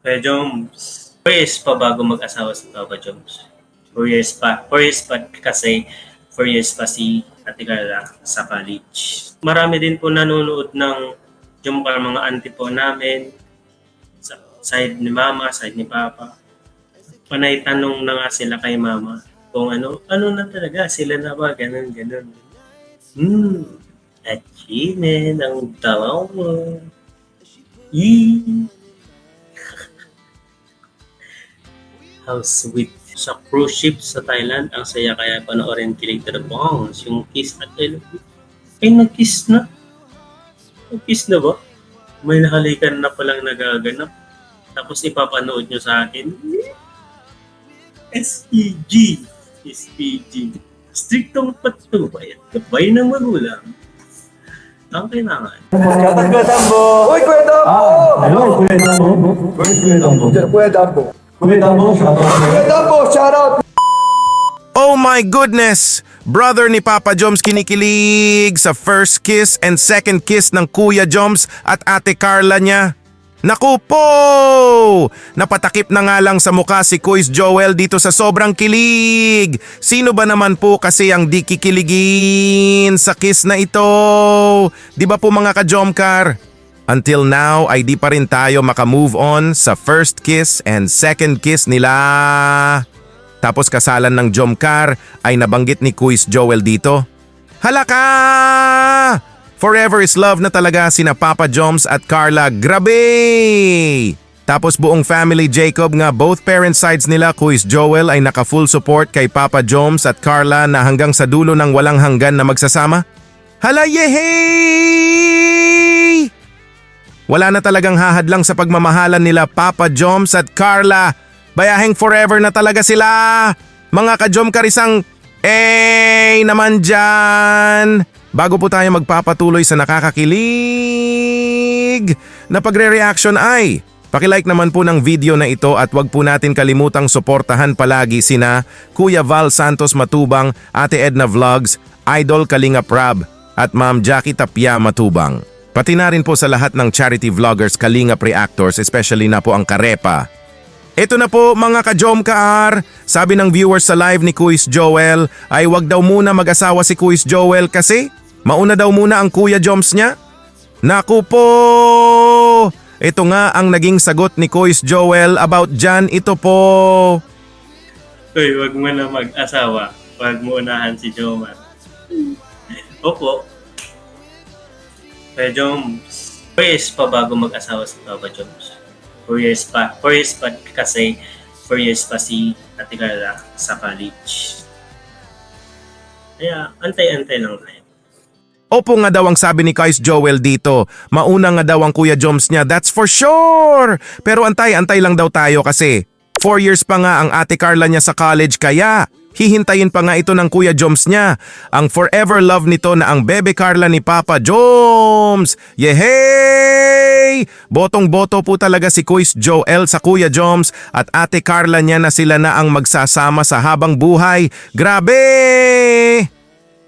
Kuya Joms, 4 years pa bago mag-asawa si Papa Joms. 4 years pa. 4 years pa kasi 4 years pa si Ate Carla sa college. Marami din po nanonood ng Jomcar, mga auntie po namin. Sa side ni Mama, side ni Papa. Panay tanong na nga sila kay Mama kung ano na talaga, sila na ba, ganun. Achievement ang tawa mo. How sweet. Sa cruise ship sa Thailand, ang saya kaya panoorin Kilig to the Bones. Yung kiss at I love you. Ay, nag-kiss na. Nag-kiss na ba? May nahalikan na palang nagaganap. Tapos ipapanood nyo sa akin. SPG. SPG. Striktong patubay at gabay ng magulang. Ang kailangan. Shoutout Kuya Dambo! Uy, Kuya Dambo! Hello, Kuya Dambo. Where's Kuya Dambo? Kuya Dambo! Kuya Dambo, shoutout. Kuya Dambo, shoutout! Oh my goodness! Brother ni Papa Joms kinikilig sa first kiss and second kiss ng Kuya Joms at Ate Carla niya. Naku po! Napatakip na nga lang sa mukha si Kuis Joel dito sa sobrang kilig. Sino ba naman po kasi ang di kikiligin sa kiss na ito? Di ba po mga ka-Jomcar? Until now ay di pa rin tayo makamove on sa first kiss and second kiss nila. Tapos kasalan ng Jomcar ay nabanggit ni Kuis Joel dito. Halaka! Forever is love na talaga sina Papa Joms at Carla. Grabe! Tapos buong family Jacob nga, both parent sides nila Kuis Joel ay naka full support kay Papa Joms at Carla na hanggang sa dulo ng walang hanggan na magsasama. Hala yehey! Wala na talagang hahadlang sa pagmamahalan nila Papa Joms at Carla. Bayaheng forever na talaga sila. Mga ka-Jomcar, isang naman dyan. Bago po tayo magpapatuloy sa nakakakilig na pagre-reaction ay paki-like naman po ng video na ito at wag po natin kalimutang suportahan palagi sina Kuya Val Santos Matubang, Ate Edna Vlogs, Idol Kalinga Prab at Ma'am Jackie Tapia Matubang. Pati na rin po sa lahat ng charity vloggers Kalinga Reactors, especially na po ang Karepa. Ito na po mga ka-Jomcar, sabi ng viewers sa live ni Kuis Joel ay wag daw muna mag-asawa si Kuis Joel kasi mauna daw muna ang Kuya Joms niya. Naku po! Ito nga ang naging sagot ni Kuis Joel about dyan, ito po. Uy, wag mo na mag-asawa. Wag mo unahan si Jomar. Opo. Kuya Joms, 4 years pa bago mag-asawa si Papa Joms. 4 years pa. 4 years pa kasi 4 years pa si Ate Carla sa college. Kaya antay-antay lang tayo. Opo nga daw ang sabi ni Kuis Joel dito. Mauna nga daw ang Kuya Joms niya, that's for sure! Pero antay-antay lang daw tayo kasi 4 years pa nga ang Ate Carla niya sa college kaya hihintayin pa nga ito ng Kuya Joms niya. Ang forever love nito na ang Bebe Carla ni Papa Joms. Yehey! Botong-boto po talaga si Kuis Joel sa Kuya Joms at Ate Carla niya na sila na ang magsasama sa habang buhay. Grabe!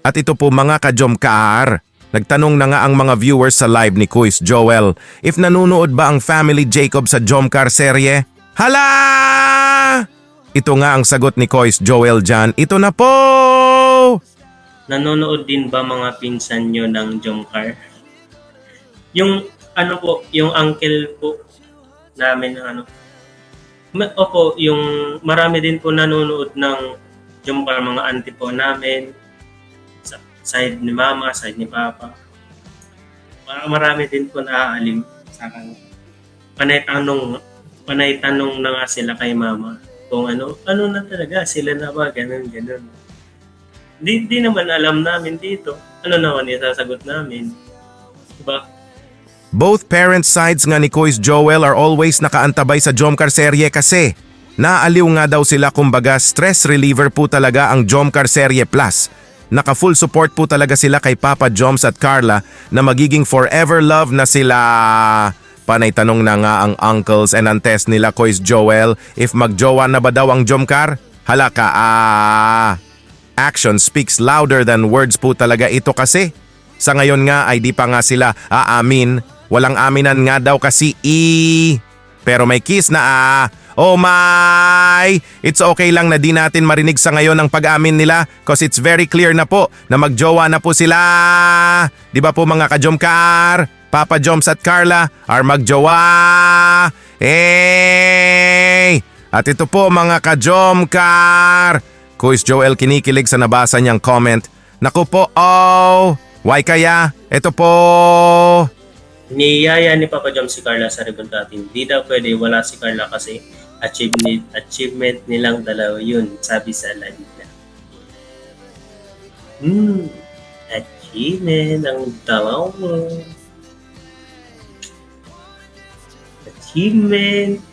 At ito po mga ka-Jomcar, nagtanong na nga ang mga viewers sa live ni Kuis Joel if nanunood ba ang family Jacob sa Jomcar serye. Hala! Ito nga ang sagot ni Kuis Joel dyan. Ito na po! Nanonood din ba mga pinsan nyo ng Jomcar? Yung yung uncle po namin opo, yung marami din po nanonood ng Jomcar, mga auntie po namin. Sa side ni Mama, side ni Papa. Marami din po naaalim sa akin. Panay tanong na nga sila kay Mama kung ano na talaga, sila na ba, ganun. Di naman alam namin dito. Ano naman isasagot namin? Diba? Both parent sides nga ni Kuis Joel are always nakaantabay sa Jomcar serye kasi naaliw nga daw sila, kumbaga stress reliever po talaga ang Jomcar serye plus. Naka full support po talaga sila kay Papa Joms at Carla na magiging forever love na sila. Panay tanong na nga ang uncles and aunties nila Kuis Joel if magjowa na ba daw ang Jomcar? Halaka Action speaks louder than words po talaga ito kasi. Sa ngayon nga ay di pa nga sila aamin. Walang aminan nga daw kasi Pero may kiss na Oh my! It's okay lang na di natin marinig sa ngayon ang pag-amin nila cause it's very clear na po na magjowa na po sila. Di ba po mga kajomkar? Papa Joms at Carla are magjowa. Hey! At ito po mga kajomkar. Kuis Joel kinikilig sa nabasa niyang comment. Naku po, why kaya? Ito po. Niyaya ni Papa Joms si Carla sa ribbon cutting. Di daw pwede, wala si Carla kasi achievement nilang dalawa yun, sabi sa live nila. Achievement ang dalawa mo. Achievement.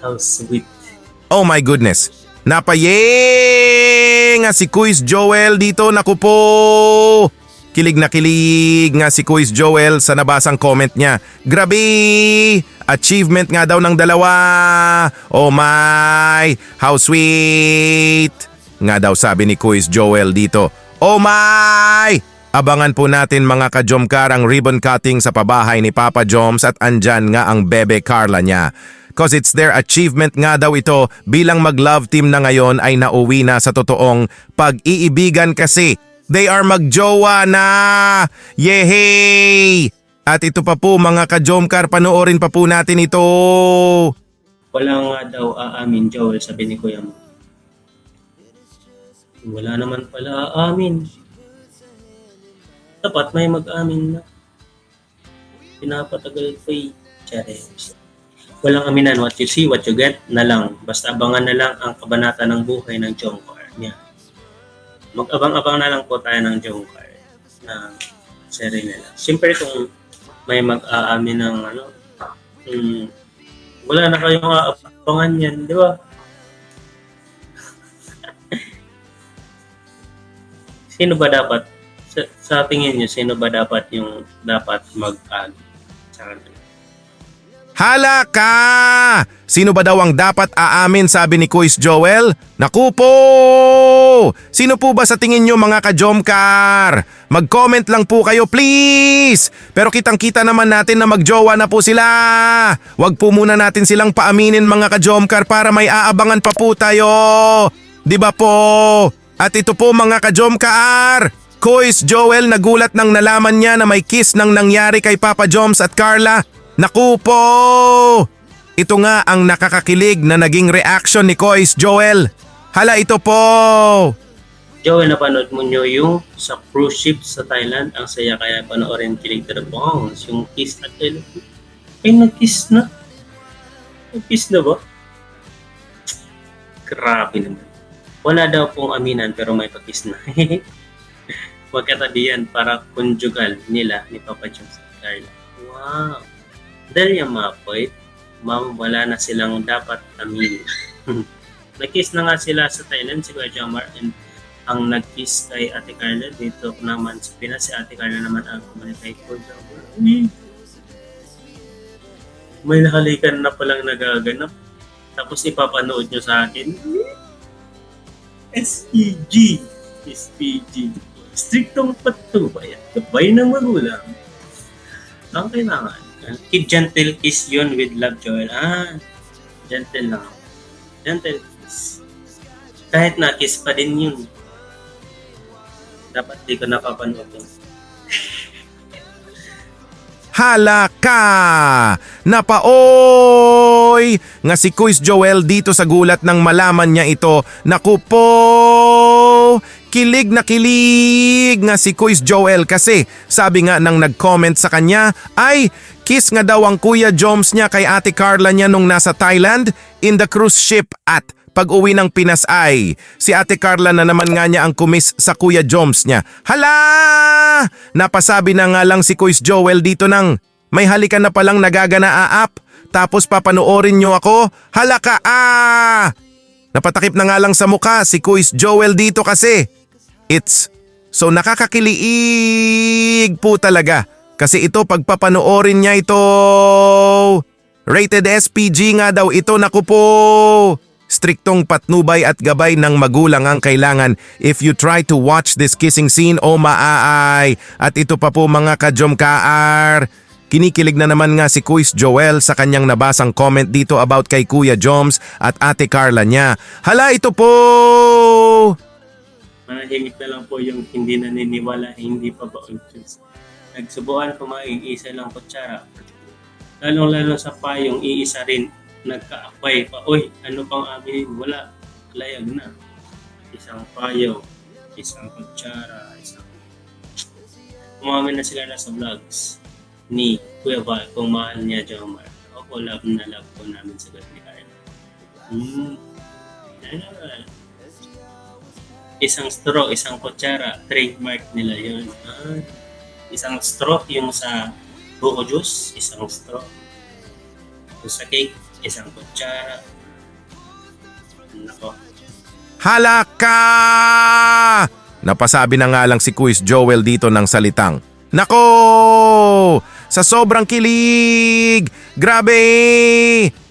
How sweet. Oh my goodness. Nga si Kuis Joel dito, naku po. Kilig na kilig nga si Kuis Joel sa nabasang comment niya. Grabe! Achievement nga daw ng dalawa. Oh my! How sweet! Nga daw sabi ni Kuis Joel dito. Oh my! Abangan po natin mga kajomkar ang ribbon cutting sa pabahay ni Papa Joms at andyan nga ang bebe Carla niya. Cause it's their achievement nga daw ito bilang mag-love team na ngayon ay nauwi na sa totoong pag-iibigan kasi they are magjowa na! Yehey! At ito pa po mga kajomkar, panoorin pa po natin ito. Wala nga daw aamin, Joel, sabi ni Kuya mo. Wala naman pala aamin. Dapat may mag-amin na. Pinapatagal ko Chares. Walang aminan, what you see, what you get na lang. Basta abangan na lang ang kabanata ng buhay ng Jomcar niya. Mag-abang-abang na lang po tayo ng Jomcar na serie nila. Siyempre kung may mag-aamin ng wala na kayong aabangan yan, di ba? Sino ba dapat, sa tingin niyo, sino ba dapat yung dapat mag-aamin sa kanila? Hala ka! Sino ba daw ang dapat aamin sabi ni Kuis Joel? Naku po! Sino po ba sa tingin nyo mga kajomkar? Mag-comment lang po kayo please! Pero kitang-kita naman natin na magjowa na po sila. Wag po muna natin silang paaminin mga kajomkar para may aabangan pa po tayo. Di ba po? At ito po mga kajomkar. Kuis Joel nagulat nang nalaman niya na may kiss nang nangyari kay Papa Joms at Carla. Naku po! Ito nga ang nakakakilig na naging reaction ni Kuis Joel. Hala ito po! Joel, napanood mo nyo yung sa cruise ship sa Thailand. Ang saya kaya panoorin Kilig to the Bones. Yung kiss at ay nag-kiss na. Nag-kiss na ba? Grabe naman. Wala daw pong aminan pero may pag-kiss na. Magkatabi yan para conjugal nila ni Papa Joms at Carla. Wow! Dahil yung mga point, ma'am, wala na silang dapat aminin. Nag-kiss na nga sila sa Thailand, si Kuya Jomar, and ang nag-kiss kay Ate Carla dito naman sa Pinas, si Ate Carla naman ang kumalit kay Kuya Jomar. May nakalikan na palang nagaganap. Tapos ipapanood nyo sa akin. SPG. SPG. Striktong patubay at gabay ng magulang. Ang kailangan. Gentle kiss yun with love, Joel. Gentle lang. Gentle kiss. Kahit na-kiss pa din yun. Dapat di ko napapanood yun. Hala ka! Napaoy! Nga si Kuis Joel dito sa gulat nang malaman niya ito. Naku po! Kilig na kilig nga si Kuis Joel kasi sabi nga nang nag-comment sa kanya ay kiss nga daw ang Kuya Joms niya kay Ate Carla niya nung nasa Thailand in the cruise ship at pag-uwi ng Pinas ay si Ate Carla na naman nga niya ang kumis sa Kuya Joms niya. Hala! Napasabi na nga lang si Kuis Joel dito nang may halikan na palang nagagana-aap tapos papanoorin niyo ako. Hala ka! Napatakip na nga lang sa mukha si Kuis Joel dito kasi it's so nakakakilig po talaga kasi ito pagpapanoorin niya ito. Rated SPG nga daw ito, naku po. striktong patnubay at gabay ng magulang ang kailangan if you try to watch this kissing scene o maaay. At ito pa po mga ka-Jomkaar. Kinikilig na naman nga si Kuis Joel sa kanyang nabasang comment dito about kay Kuya Joms at Ate Carla niya. Hala, ito po! Manahimik na lang po yung hindi naniniwala, hindi pa ba uncles. Nagsubukan kumain, isa lang kutsara. Lalong-lalo sa payong, iisa rin. Nagkaakway pa, uy, ano pang aminin? Wala, layag na. Isang payo, isang kutsara, isang... Umamin na sila na sa vlogs ni Kuya Val kung mahal niya Jomar. Ako, love na love ko namin sa ni Kyle. Isang straw, isang kutsara, trademark nila yun. Isang straw yung sa buko juice, isang straw. Yung sa cake, isang kutsara. Nako. Halaka! Napasabi na nga lang si Kuis Joel dito ng salitang, nako! Sa sobrang kilig! Grabe!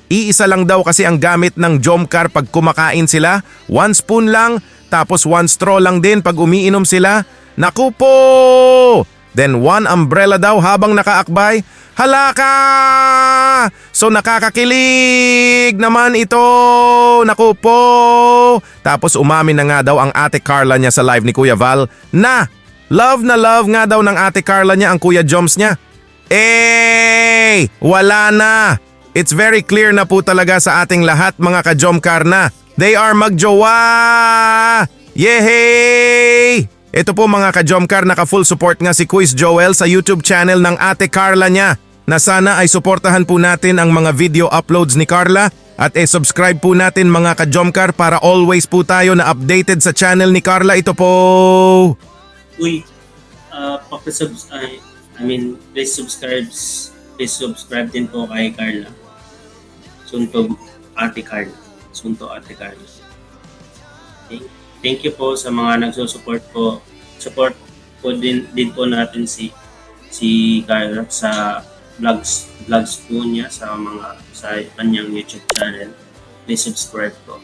Iisa lang daw kasi ang gamit ng Jomcar pag kumakain sila. 1 spoon lang, tapos 1 straw lang din pag umiinom sila. Naku po! Then 1 umbrella daw habang nakaakbay. Halaka! So nakakakilig naman ito! Naku po! Tapos umamin na nga daw ang Ate Carla niya sa live ni Kuya Val na love na love nga daw ng Ate Carla niya ang Kuya Joms niya. Wala na! It's very clear na po talaga sa ating lahat mga ka-Jomcar na they are magjowa! Yehey! Ito po mga ka-Jomcar, naka-full support nga si Kuis Joel sa YouTube channel ng Ate Carla niya na sana ay suportahan po natin ang mga video uploads ni Carla at subscribe po natin mga ka-Jomcar para always po tayo na updated sa channel ni Carla. Ito po! Uy, please subscribe din po kay Carla. Sunto Ate Carla. Thank you po sa mga nagsusupport po. Support po din po natin si Carla sa vlogs po niya sa kanyang YouTube channel. Please subscribe po.